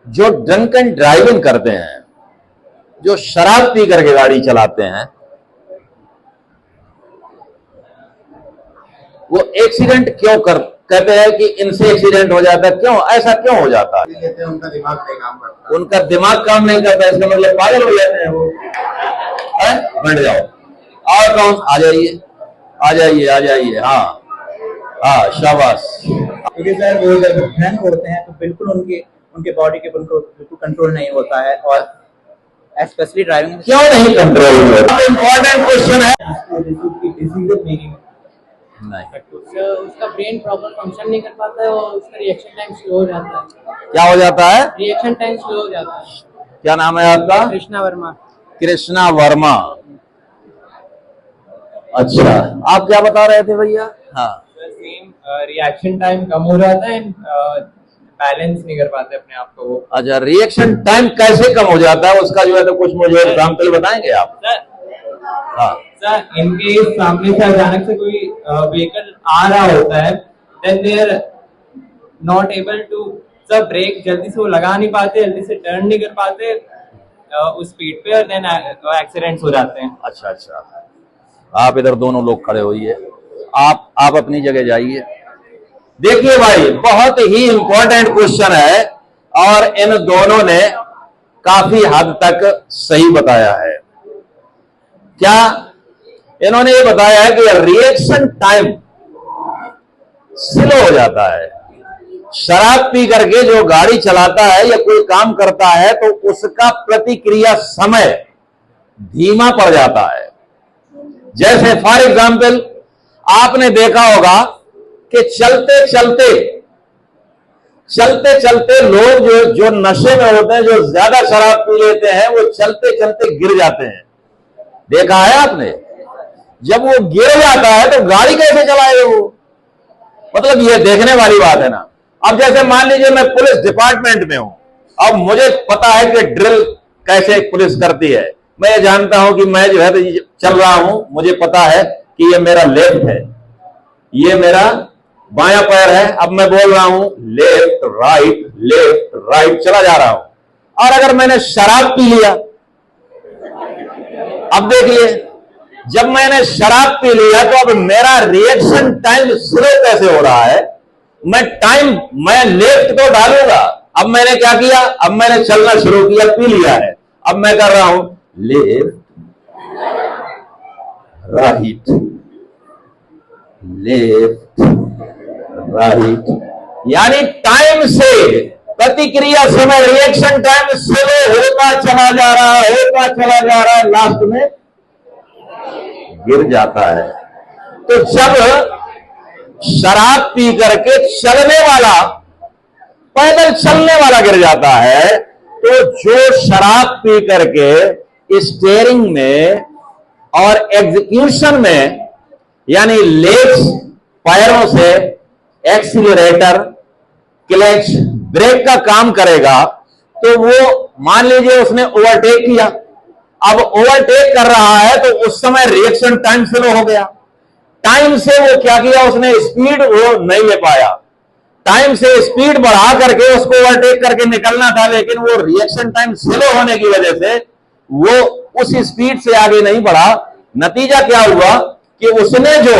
जो drunk and driving करते हैं, जो शराब पी करके गाड़ी चलाते हैं, वो एक्सीडेंट क्यों कहते हैं कि इनसे एक्सीडेंट हो जाता है? क्यों ऐसा क्यों हो जाता है? उनका दिमाग नहीं काम करता। उनका दिमाग काम नहीं करता, इसका मतलब पागल हो जाते हैं वो। बैठ जाओ, और कौन? आ जाइए आ जाइए आ जाइए। हाँ हाँ, शाबाश। क्योंकि सर वो जब ड्रंक होते हैं तो बिल्कुल उनके बॉडी के बिल्कुल कंट्रोल नहीं होता है, और स्पेशली ड्राइविंग क्यों नहीं कंट्रोल होता? इंपॉर्टेंट क्वेश्चन है। डिसीजन मेकिंग नहीं, उसका ब्रेन प्रॉपर फंक्शन नहीं कर पाता है और उसका रिएक्शन टाइम स्लो हो जाता है। क्या हो जाता है? रिएक्शन टाइम स्लो हो जाता है। क्या नाम है आपका? कृष्णा वर्मा। कृष्णा वर्मा। अच्छा, आप क्या बता रहे थे भैया? हाँ, सेम रिएक्शन टाइम कम हो जाता है, बैलेंस नहीं कर पाते अपने आप को। अच्छा, रिएक्शन टाइम कैसे कम हो जाता है उसका जो है तो कुछ मुझे एग्जाम्पल बताएंगे आप? हाँ सर, इनके सामने से अचानक से कोई व्हीकल आ रहा होता है, then they are not able to sir break, जल्दी से वो लगा नहीं पाते, जल्दी से टर्न नहीं कर पाते उस स्पीड पे, और देन एक्सीडेंट्स हो जाते हैं। अच्छा अच्छा, आप इधर दोनों लोग खड़े होइए, आप अपनी जगह जाइए। देखिए भाई, बहुत ही इंपॉर्टेंट क्वेश्चन है और इन दोनों ने काफी हद तक सही बताया है। क्या इन्होंने ये बताया है कि रिएक्शन टाइम स्लो हो जाता है। शराब पी करके जो गाड़ी चलाता है या कोई काम करता है तो उसका प्रतिक्रिया समय धीमा पड़ जाता है। जैसे फॉर एग्जाम्पल, आपने देखा होगा कि चलते चलते लोग जो नशे में होते हैं, जो ज्यादा शराब पी लेते हैं, वो चलते चलते गिर जाते हैं। देखा है आपने? जब वो गिर जाता है तो गाड़ी कैसे चलाएगा वो? मतलब ये देखने वाली बात है ना। अब जैसे मान लीजिए मैं पुलिस डिपार्टमेंट में हूं, अब मुझे पता है कि ड्रिल कैसे पुलिस करती है। मैं ये जानता हूं कि मैं जो है तो चल रहा हूं, मुझे पता है कि ये मेरा लेफ्ट है, ये मेरा बायां पैर है। अब मैं बोल रहा हूं लेफ्ट राइट चला जा रहा हूं। और अगर मैंने शराब पी लिया, अब देखिए, जब मैंने शराब पी लिया तो अब मेरा रिएक्शन टाइम स्लो कैसे हो रहा है? मैं लेफ्ट तो डालूंगा। अब मैंने क्या किया? अब मैंने चलना शुरू किया, पी लिया है। अब मैं कर रहा हूं लेफ्ट राइट, यानी टाइम से प्रतिक्रिया समय रिएक्शन टाइम स्लो होता चला जा रहा है, लास्ट में गिर जाता है। तो जब शराब पी करके चलने वाला, पैदल चलने वाला गिर जाता है, तो जो शराब पी करके स्टीयरिंग में और एग्जीक्यूशन में, यानी लेग्स पैरों से एक्सीलरेटर, क्लच, ब्रेक का काम करेगा, तो वो मान लीजिए उसने ओवरटेक किया। अब ओवरटेक कर रहा है तो उस समय रिएक्शन टाइम स्लो हो गया। टाइम से वो क्या किया? उसने स्पीड वो नहीं ले पाया। टाइम से स्पीड बढ़ा करके उसको ओवरटेक करके निकलना था, लेकिन वो रिएक्शन टाइम स्लो होने की वजह से वो उस स्पीड से आगे नहीं बढ़ा। नतीजा क्या हुआ कि उसने जो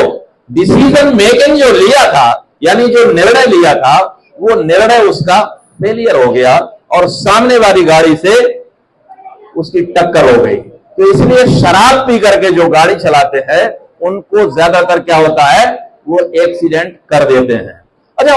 डिसीजन मेकिंग जो लिया था, यानी जो निर्णय लिया था, वो निर्णय उसका फेलियर हो गया और सामने वाली गाड़ी से उसकी टक्कर हो गई। तो इसलिए शराब पी करके जो गाड़ी चलाते हैं उनको ज्यादातर क्या होता है? वो एक्सीडेंट कर देते हैं। अच्छा,